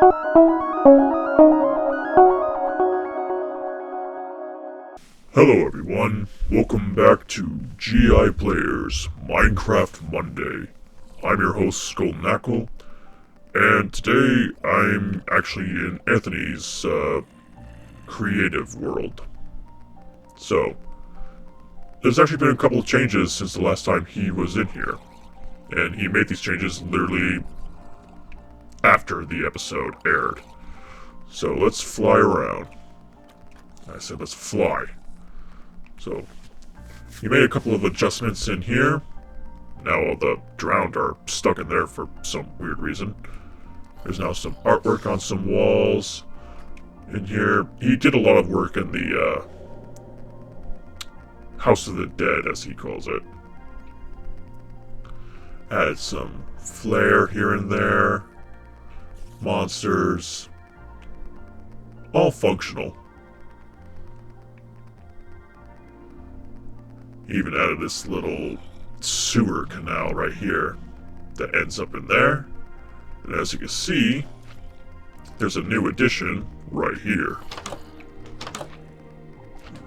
Hello everyone, welcome back to GIPlayers Minecraft Monday. I'm your host, NaCl, and today I'm actually in Anthony's creative world. So, there's actually been a couple of changes since the last time he was in here, and he made these changes literally after the episode aired. So let's fly around. I said let's fly. So, he made a couple of adjustments in here. Now all the drowned are stuck in there for some weird reason. There's now some artwork on some walls in here. He did a lot of work in the House of the Dead, as he calls it. Added some flair here and there. Monsters. All functional. He even added this little sewer canal right here that ends up in there. And as you can see, there's a new addition right here.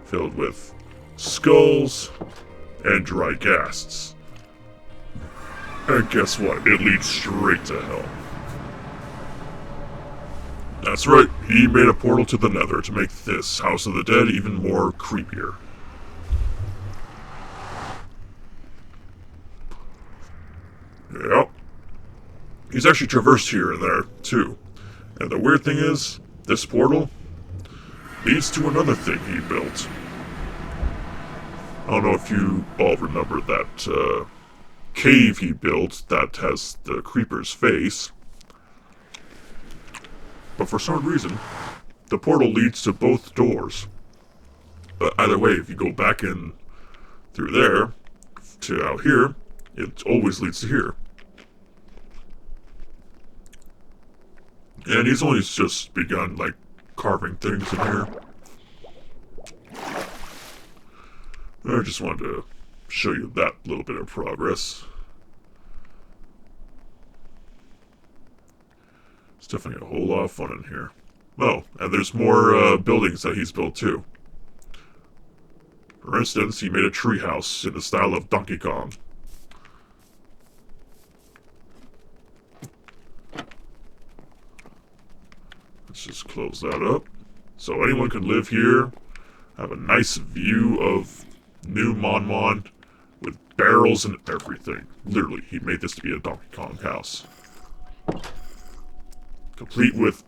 Filled with skulls and dry ghasts. And guess what? It leads straight to hell. That's right, he made a portal to the Nether to make this House of the Dead even more creepier. Yep. He's actually traversed here and there, too. And the weird thing is, this portal leads to another thing he built. I don't know if you all remember that cave he built that has the creeper's face. But for some reason, the portal leads to both doors. But either way, if you go back in through there to out here, it always leads to here. And he's only just begun, like, carving things in here. I just wanted to show you that little bit of progress. It's definitely a whole lot of fun in here. Oh, and there's more buildings that he's built too. For instance, he made a treehouse in the style of Donkey Kong. Let's just close that up. So anyone can live here, have a nice view of New Mon with barrels and everything. Literally, he made this to be a Donkey Kong house. Complete with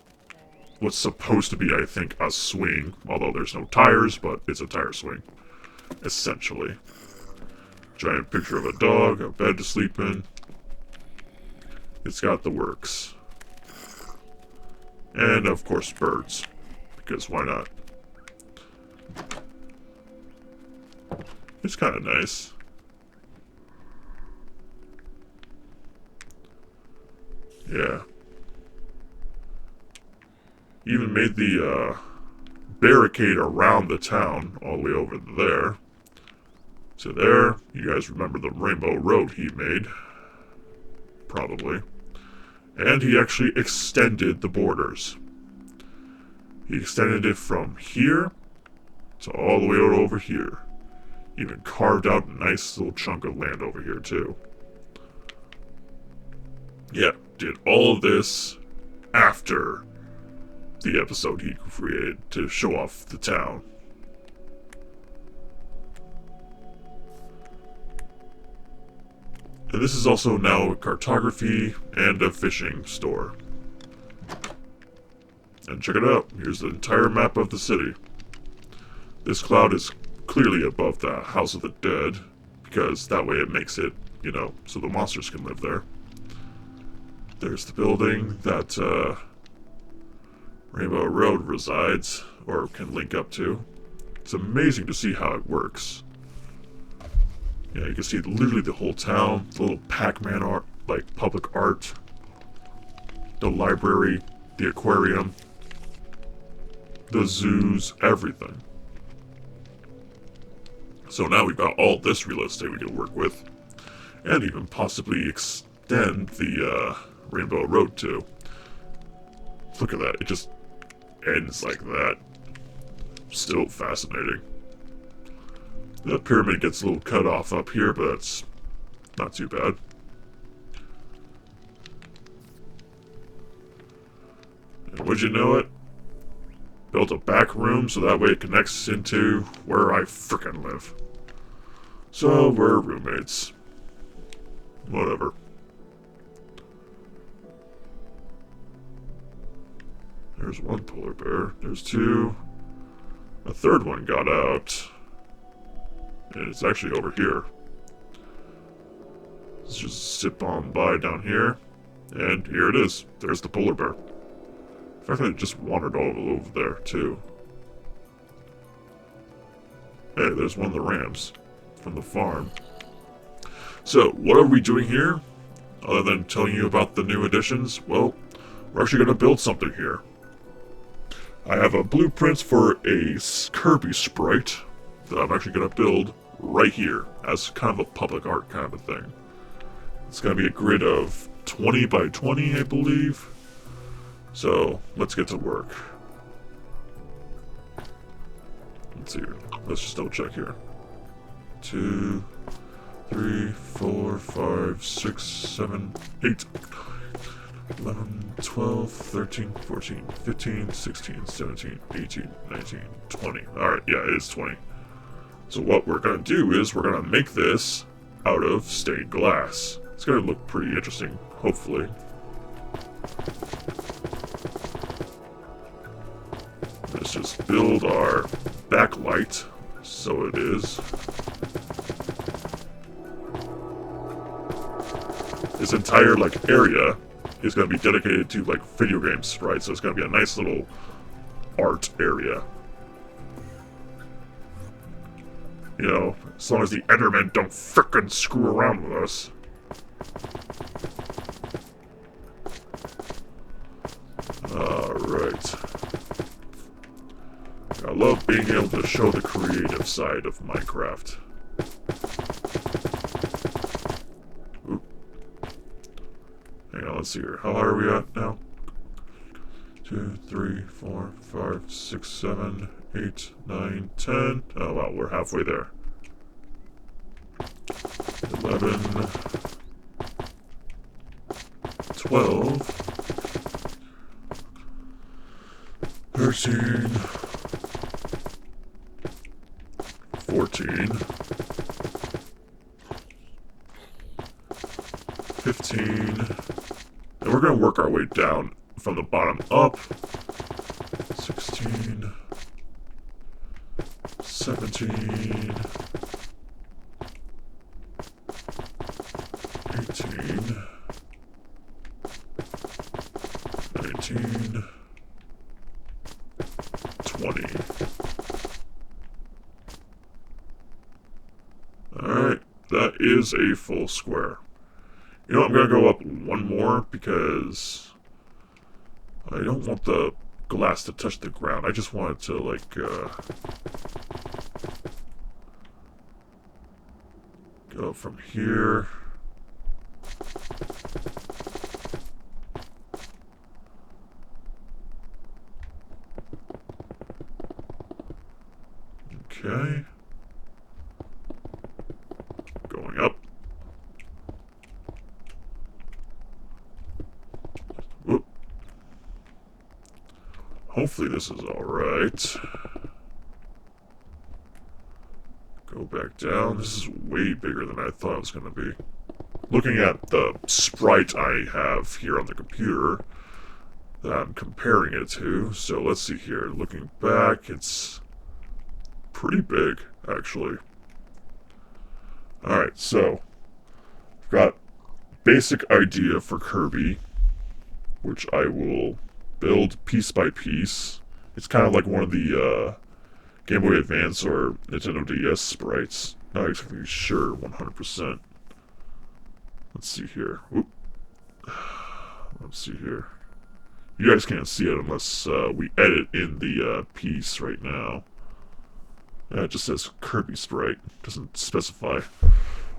what's supposed to be, I think, a swing. Although there's no tires, but it's a tire swing. Essentially. Giant picture of a dog, a bed to sleep in. It's got the works. And, of course, birds. Because why not? It's kind of nice. Yeah. Even made the barricade around the town all the way over there. So there, you guys remember the Rainbow Road he made. Probably. And he actually extended the borders. He extended it from here to all the way over here. Even carved out a nice little chunk of land over here too. Yeah, did all of this after the episode he created to show off the town. And this is also now a cartography and a fishing store. And check it out, here's the entire map of the city. This cloud is clearly above the House of the Dead, because that way it makes it, you know, so the monsters can live there. There's the building that Rainbow Road resides, or can link up to. It's amazing to see how it works. Yeah, you can see literally the whole town, the little Pac-Man art, like public art, the library, the aquarium, the zoos, everything. So now we've got all this real estate we can work with, and even possibly extend the Rainbow Road to. Look at that, it just ends like that. Still fascinating. The pyramid gets a little cut off up here, but that's not too bad. And would you know it? Built a back room so that way it connects into where I frickin' live. So we're roommates. Whatever. There's one polar bear. There's two. A third one got out. And it's actually over here. Let's just zip on by down here. And here it is. There's the polar bear. In fact, it just wandered all over there, too. Hey, there's one of the rams from the farm. So, what are we doing here? Other than telling you about the new additions? Well, we're actually going to build something here. I have a blueprint for a Kirby sprite that I'm actually going to build right here as kind of a public art kind of a thing. It's going to be a grid of 20 by 20, I believe. So, let's get to work. Let's see here. Let's just double check here. 2, 3, 4, 5, 6, 7, 8, 11, 12, 13, 14, 15, 16, 17, 18, 19, 20. Alright, yeah, it is 20. So what we're going to do is we're going to make this out of stained glass. It's going to look pretty interesting, hopefully. Let's just build our backlight, so it is. This entire, like, area is going to be dedicated to, like, video games, right? So it's going to be a nice little art area. You know, as long as the Endermen don't frickin' screw around with us. Alright. I love being able to show the creative side of Minecraft. Oop. Hang on, let's see here. How high are we at now? 2, 3, 4, 5, 6, 7, 8, 9, 10. Oh wow, we're halfway there. 11, 12, 13, 14, 15, and we're going to work our way down from the bottom up. 16, 17, 18, 19, 20. Alright, that is a full square. You know what, I'm going to go up one more because I don't want the glass to touch the ground. I just want it to, like, go from here. Okay. Going up. Whoop. Hopefully this is alright. Go back down. This is way bigger than I thought it was going to be. Looking at the sprite I have here on the computer that I'm comparing it to. So let's see here. Looking back, it's pretty big, actually. Alright, so I've got basic idea for Kirby, which I will build piece by piece. It's kind of like one of the Game Boy Advance or Nintendo DS sprites. Not exactly sure 100%. Let's see here. Oop. Let's see here. You guys can't see it unless we edit in the piece right now. It just says Kirby sprite. Doesn't specify.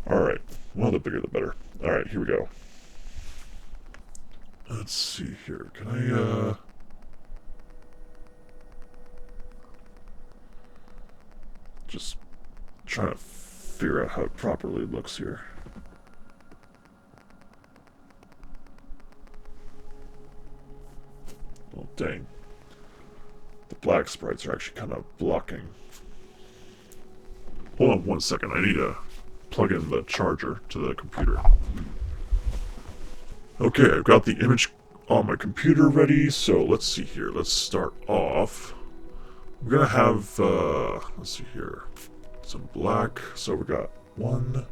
Alright. Well, the bigger the better. Alright, here we go. Let's see here. Can I, Just trying to figure out how it properly looks here. Oh, dang. The black sprites are actually kind of blocking. Hold on 1 second, I need to plug in the charger to the computer. Okay, I've got the image on my computer ready, so let's see here. Let's start off. We're gonna have, let's see here, some black. So we got 1,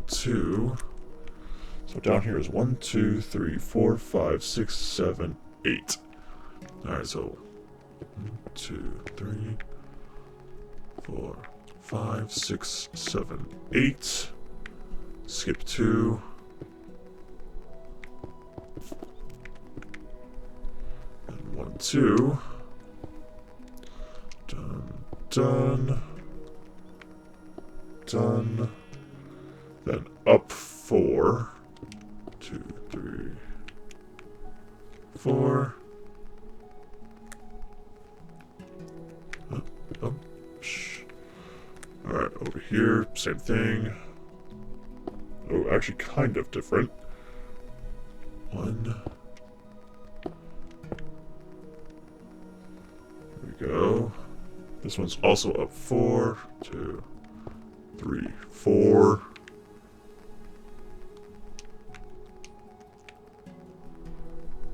2. So down here is 1, 2, 3, 4, 5, 6, 7, 8. Alright, so 1, 2, 3, 4, 5, 6, 7, 8. Skip 2. And 1, 2. Done. Then up 4. 2, 3, 4. Alright, over here, same thing. Oh, actually kind of different. 1. There we go. This one's also up 4. 2, 3, 4.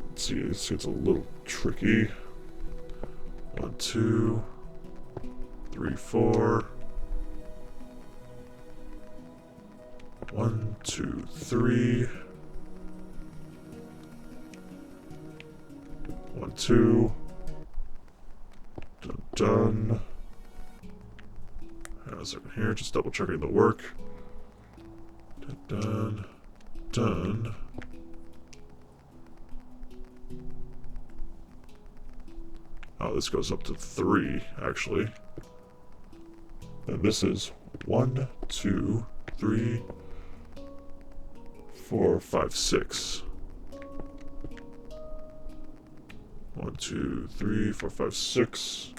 Let's see, this gets a little tricky. 1, 2, 3, 4. 1, 2, 3. 1, 2. Done. Hang on a second here, just double checking the work. Done. Oh, this goes up to 3, actually. And this is 1, 2, 3, 4, 5, 6. 1, 2, 3, 4, 5, 6.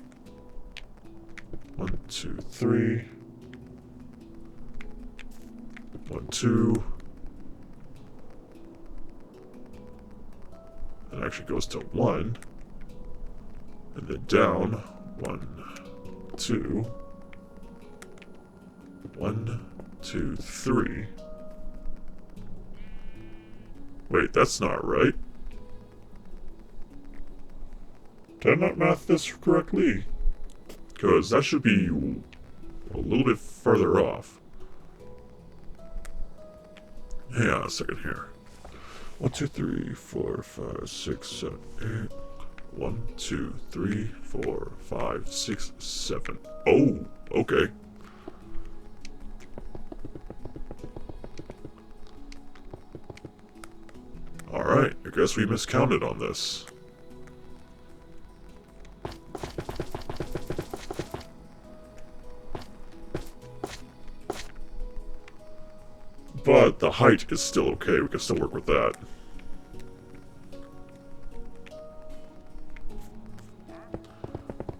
1, 2, 3. 1, 2. It actually goes to 1. And then down. 1, 2. 1, 2, 3. Wait, that's not right. Did I not math this correctly? Because that should be a little bit further off. Hang on a second here. 1, 2, 3, 4, 5, 6, 7, 8. 1, 2, 3, 4, 5, 6, 7. Oh, okay. Alright, I guess we miscounted on this. But the height is still okay, we can still work with that.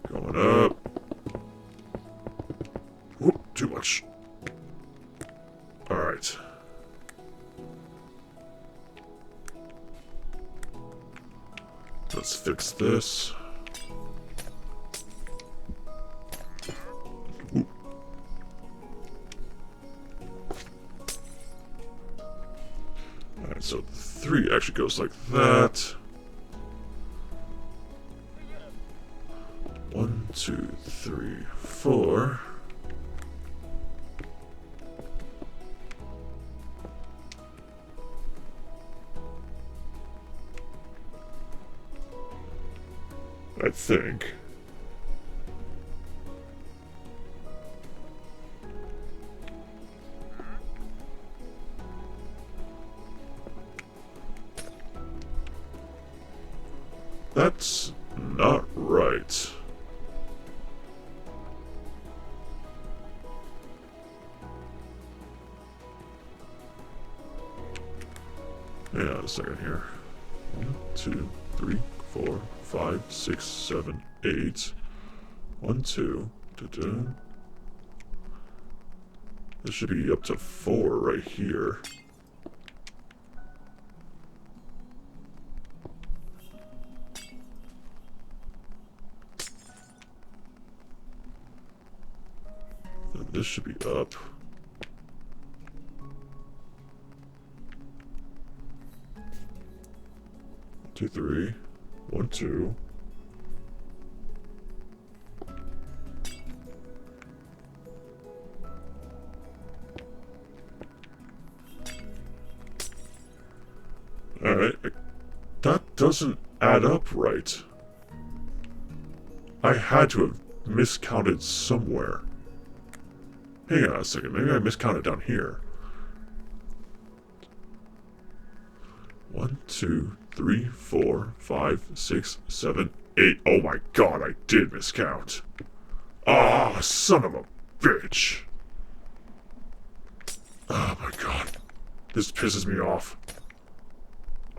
Going up. Whoop, too much. Alright. Let's fix this. Ooh. Alright, so 3 actually goes like that. 1, 2, 3, 4. I think. That's not right. Hang on a second here. 1, 2, 3, 4, 5, 6, 7, 8. 1, 2. Da-da. This should be up to 4 right here. Then this should be up. 2, 3. 1, 2. Alright, that doesn't add up right. I had to have miscounted somewhere. Hang on a second, maybe I miscounted down here. 1, 2, 3, 4, 5, 6, 7, 8. Oh my god, I did miscount. Ah, son of a bitch. Oh my god. This pisses me off.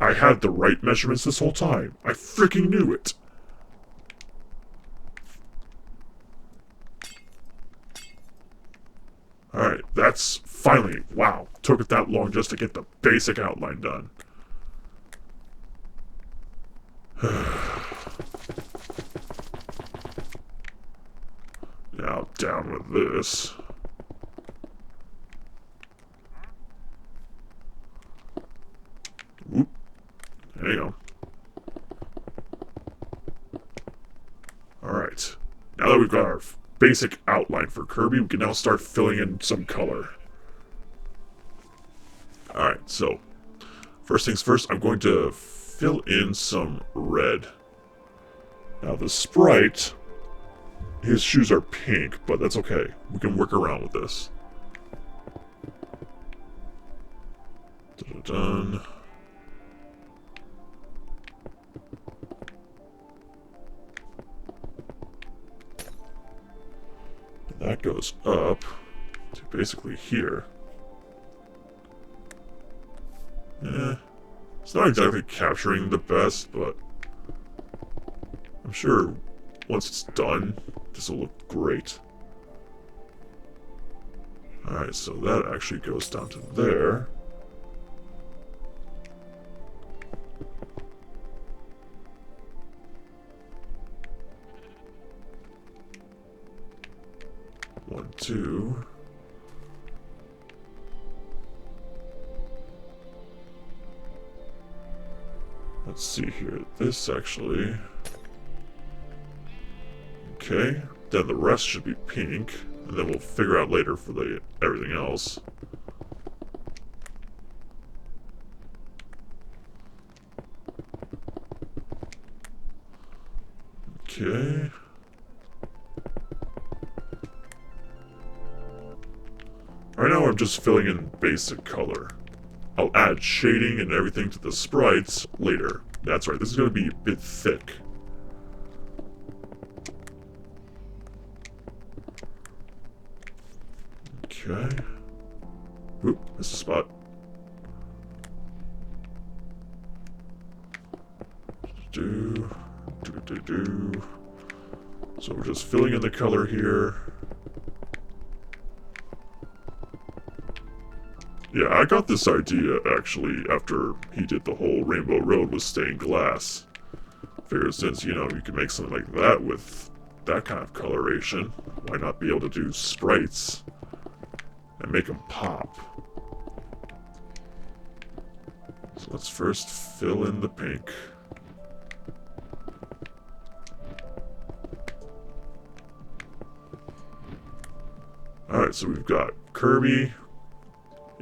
I had the right measurements this whole time. I freaking knew it. Alright, that's finally, wow, took it that long just to get the basic outline done. Now down with this. Whoop. There you go. Alright. Now that we've got our basic outline for Kirby, we can now start filling in some color. Alright, so first things first, I'm going to fill in some red. Now the sprite, his shoes are pink, but that's okay. We can work around with this. Dun. That goes up to basically here. It's not exactly capturing the best, but I'm sure once it's done, this will look great. Alright, so that actually goes down to there. One, two. Let's see here. This actually. Okay. Then the rest should be pink, and then we'll figure out later for the everything else. Okay. Right now I'm just filling in basic color. I'll add shading and everything to the sprites later. That's right, this is going to be a bit thick. Okay. Oop, missed a spot. So we're just filling in the color here. Yeah, I got this idea, actually, after he did the whole Rainbow Road with stained glass. Figured since, you know, you can make something like that with that kind of coloration, why not be able to do sprites and make them pop? So let's first fill in the pink. Alright, so we've got Kirby,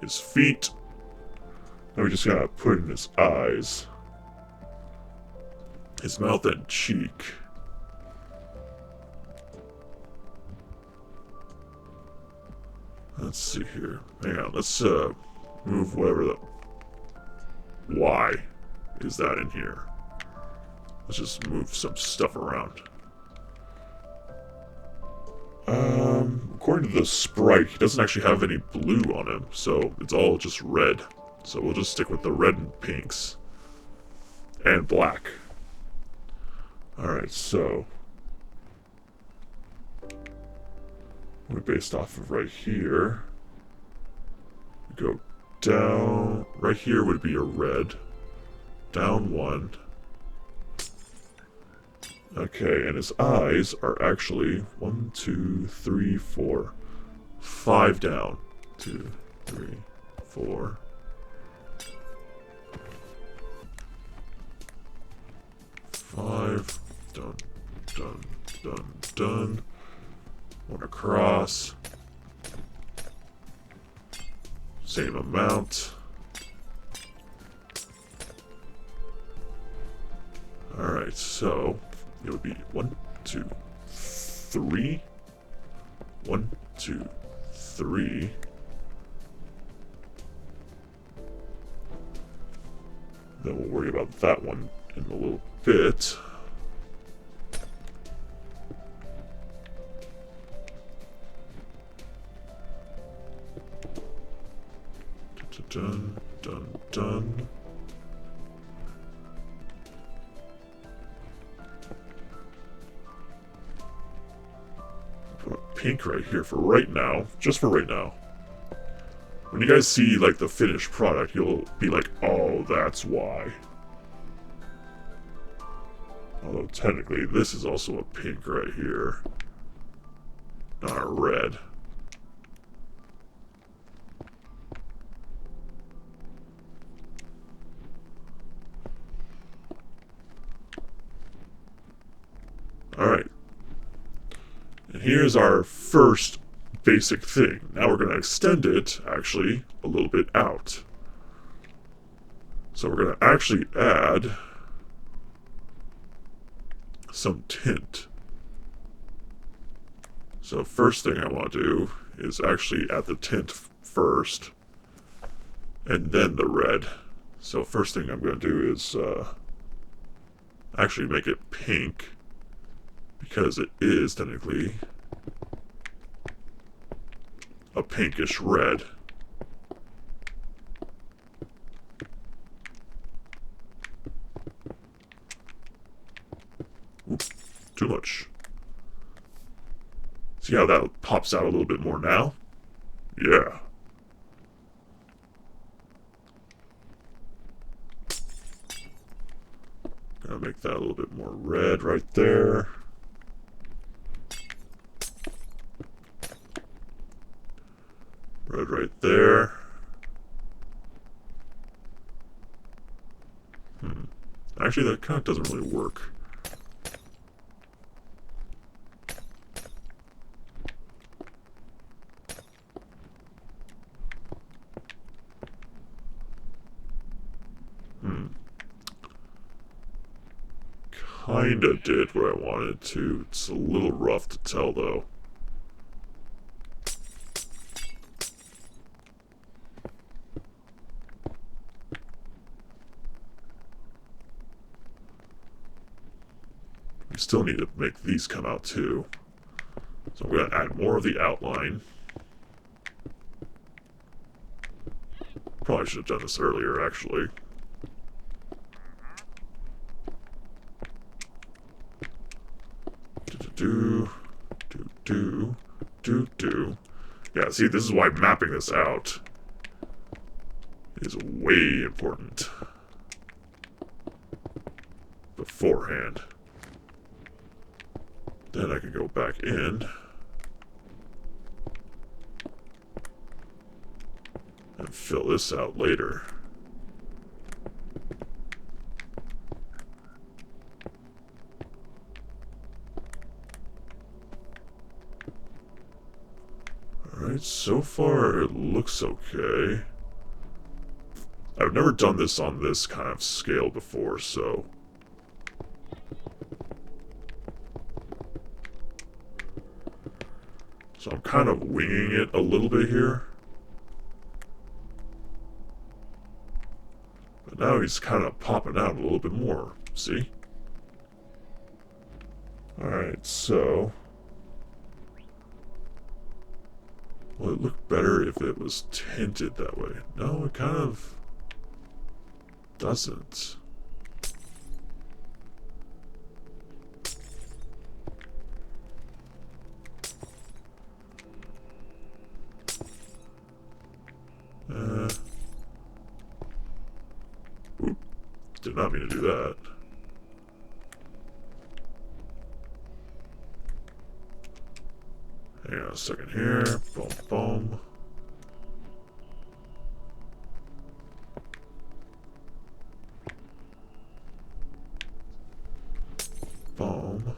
his feet. Now we just gotta put in his eyes, his mouth and cheek. Let's see here. Hang on, let's move whatever the Y is that in here. Let's just move some stuff around. According to the sprite, he doesn't actually have any blue on him, so it's all just red. So we'll just stick with the red and pinks. And black. Alright, so we're based off of right here. We go down. Right here would be a red. Down one. Okay, and his eyes are actually 1, 2, 3, 4. 5 down. 2, 3, 4. 5. Done, done, done, done. One across. Same amount. Alright, so it would be 1, 2, 3. 1, 2, 3. Then we'll worry about that one in a little bit. Done, done, done. Put a pink right here for right now. Just for right now. When you guys see, like, the finished product, you'll be like, oh, that's why. Although, technically, this is also a pink right here. Not a red. Alright. And here's our first basic thing. Now we're going to extend it, actually, a little bit out. So we're going to actually add some tint. So first thing I want to do is actually add the tint first, and then the red. So first thing I'm going to do is actually make it pink, because it is technically a pinkish red. Oops, too much. See how that pops out a little bit more now? Yeah. Gonna make that a little bit more red right there. Red right there. Actually, that kind of doesn't really work. Kinda did what I wanted to. It's a little rough to tell, though. We still need to make these come out, too. So I'm going to add more of the outline. Probably should have done this earlier, actually. Do. Yeah, see, this is why mapping this out is way important beforehand. Then I can go back in and fill this out later. Alright, so far it looks okay. I've never done this on this kind of scale before, so... So I'm kind of winging it a little bit here. But now he's kind of popping out a little bit more, see? Alright, so... Will it look better if it was tinted that way? No, it kind of doesn't. Did not mean to do that. Hang on a second here. Boom, boom. Boom.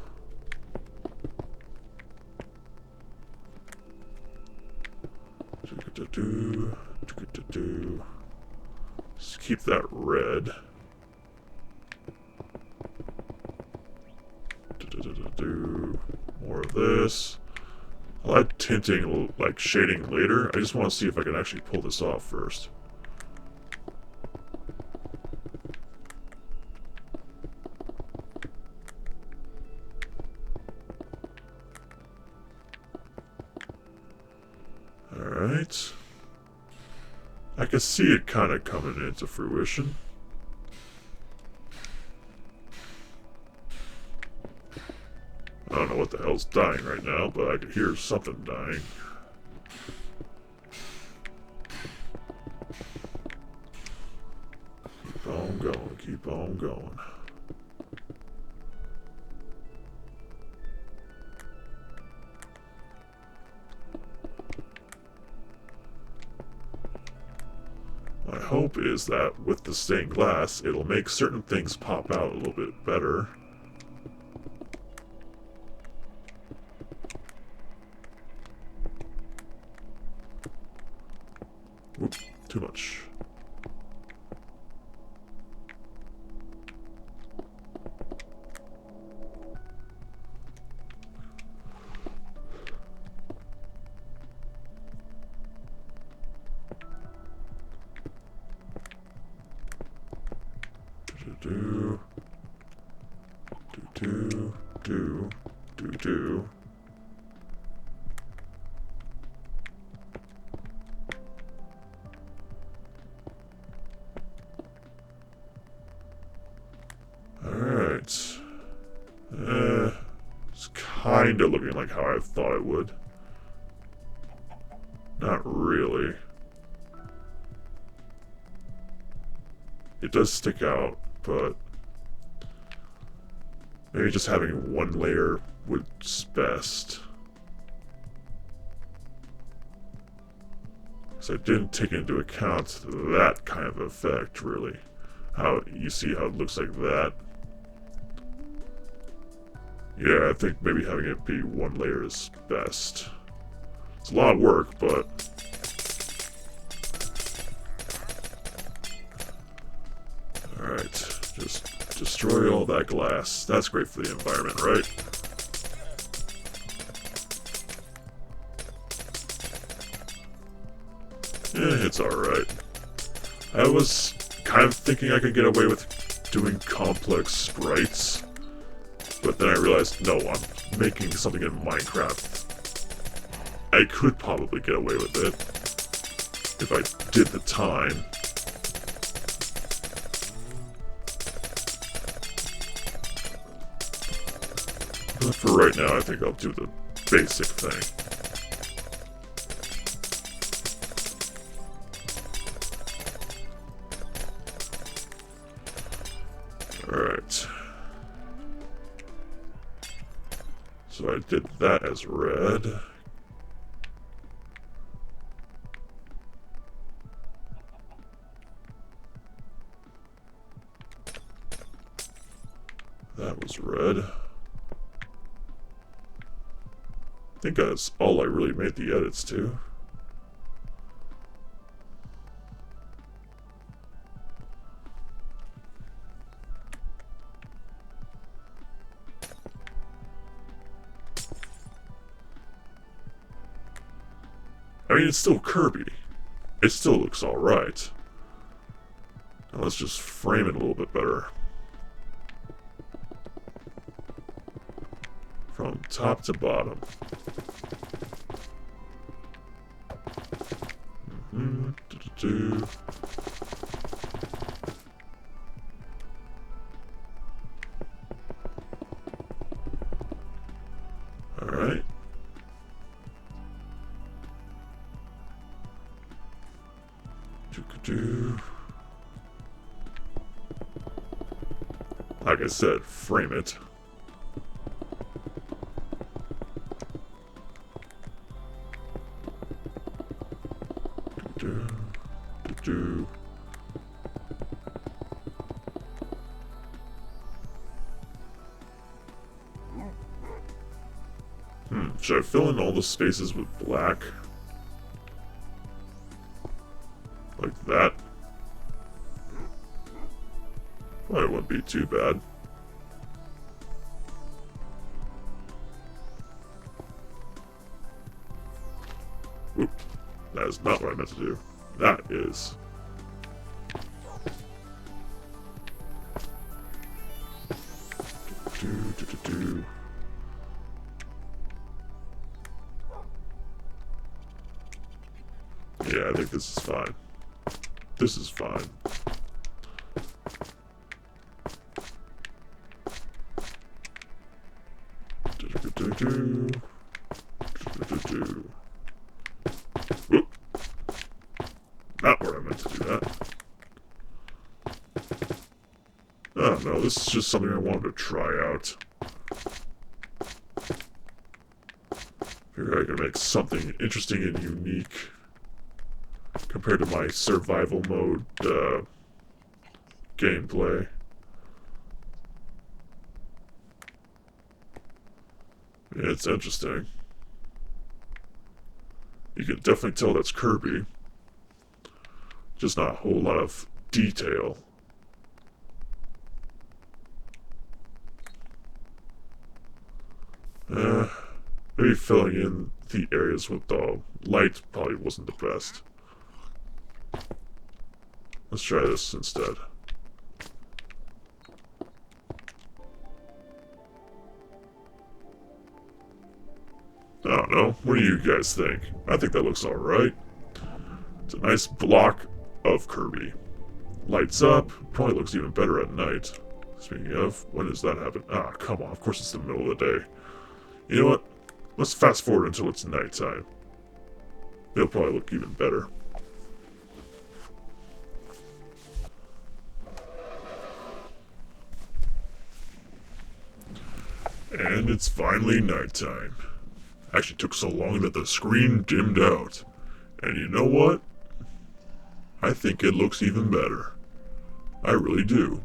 Just keep that red. More of this. I'll add tinting, like shading later. I just want to see if I can actually pull this off first. Alright. I can see it kind of coming into fruition. I don't know what the hell's dying right now, but I can hear something dying. Keep on going, keep on going. My hope is that with the stained glass, it'll make certain things pop out a little bit better. Oop, too much. Do. Alright. It's kinda looking like how I thought it would. Not really. It does stick out, but maybe just having one layer was best. Because I didn't take into account that kind of effect, really. How you see how it looks like that. Yeah, I think maybe having it be one layer is best. It's a lot of work, but alright, just destroy all that glass. That's great for the environment, right? Yeah, it's alright. I was kind of thinking I could get away with doing complex sprites, but then I realized, no, I'm making something in Minecraft. I could probably get away with it if I did the time. But for right now, I think I'll do the basic thing. Alright. So I did that as red. That was red. I think that's all I really made the edits to. I mean, it's still Kirby. It still looks alright. Now let's just frame it a little bit better. From top to bottom. Alright. like I said, frame it. Should I fill in all the spaces with black? Like that? Well, it wouldn't be too bad. Oop. That is not what I meant to do. That is. Yeah, I think this is fine. This is fine. Whoop. Not where I meant to do that. I don't know, this is just something I wanted to try out. Figure I can make something interesting and unique compared to my survival mode gameplay. Yeah, it's interesting. You can definitely tell that's Kirby. Just not a whole lot of detail. Maybe filling in the areas with the light probably wasn't the best. Let's try this instead. I don't know. What do you guys think? I think that looks alright. It's a nice block of Kirby. Lights up. Probably looks even better at night. Speaking of, when does that happen? Ah, come on. Of course it's the middle of the day. You know what? Let's fast forward until it's nighttime. It'll probably look even better. And it's finally nighttime. Actually took so long that the screen dimmed out. And you know what? I think it looks even better. I really do.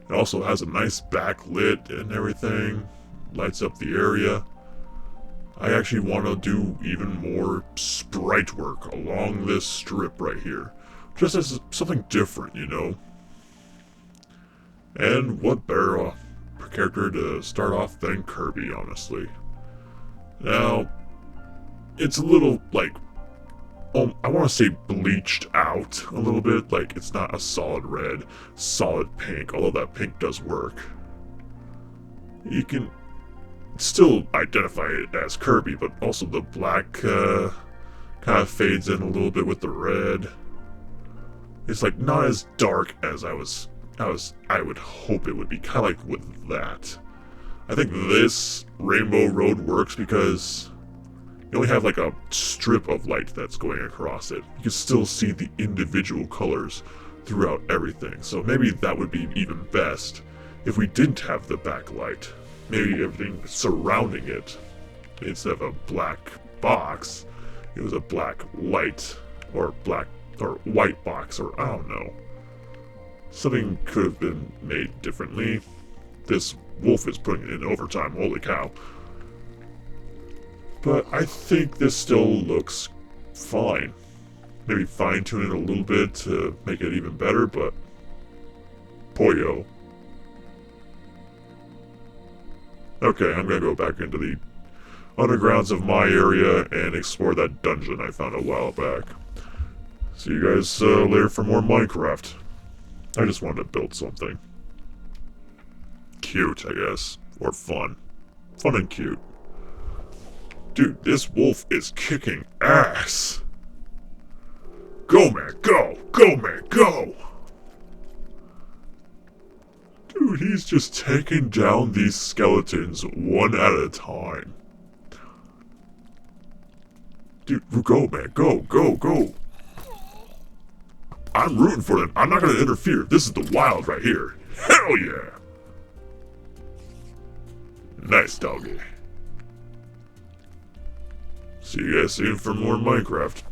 It also has a nice backlit and everything. Lights up the area. I actually want to do even more sprite work along this strip right here. Just as something different, you know? And what better character to start off than Kirby, honestly. Now, it's a little, like, I want to say bleached out a little bit. Like, it's not a solid red, solid pink, although that pink does work. You can still identify it as Kirby, but also the black kind of fades in a little bit with the red. It's like not as dark as I would hope it would be, kind of like with that. I think this Rainbow Road works because you only have like a strip of light that's going across it. You can still see the individual colors throughout everything. So maybe that would be even best if we didn't have the backlight. Maybe everything surrounding it, instead of a black box, it was a black light, or black, or white box, or I don't know. Something could have been made differently. This wolf is putting in overtime, holy cow. But I think this still looks fine. Maybe fine-tune it a little bit to make it even better, but Poyo. Okay, I'm gonna go back into the undergrounds of my area and explore that dungeon I found a while back. See you guys later for more Minecraft. I just wanted to build something. Cute, I guess. Or fun. Fun and cute. Dude, this wolf is kicking ass. Go, man, go! Go, man, go! Dude, he's just taking down these skeletons one at a time. Dude, go, man, go, go, go! I'm I'm rooting for them. I'm not gonna interfere. This is the wild right here. Hell yeah! Nice doggy. See you guys soon for more Minecraft.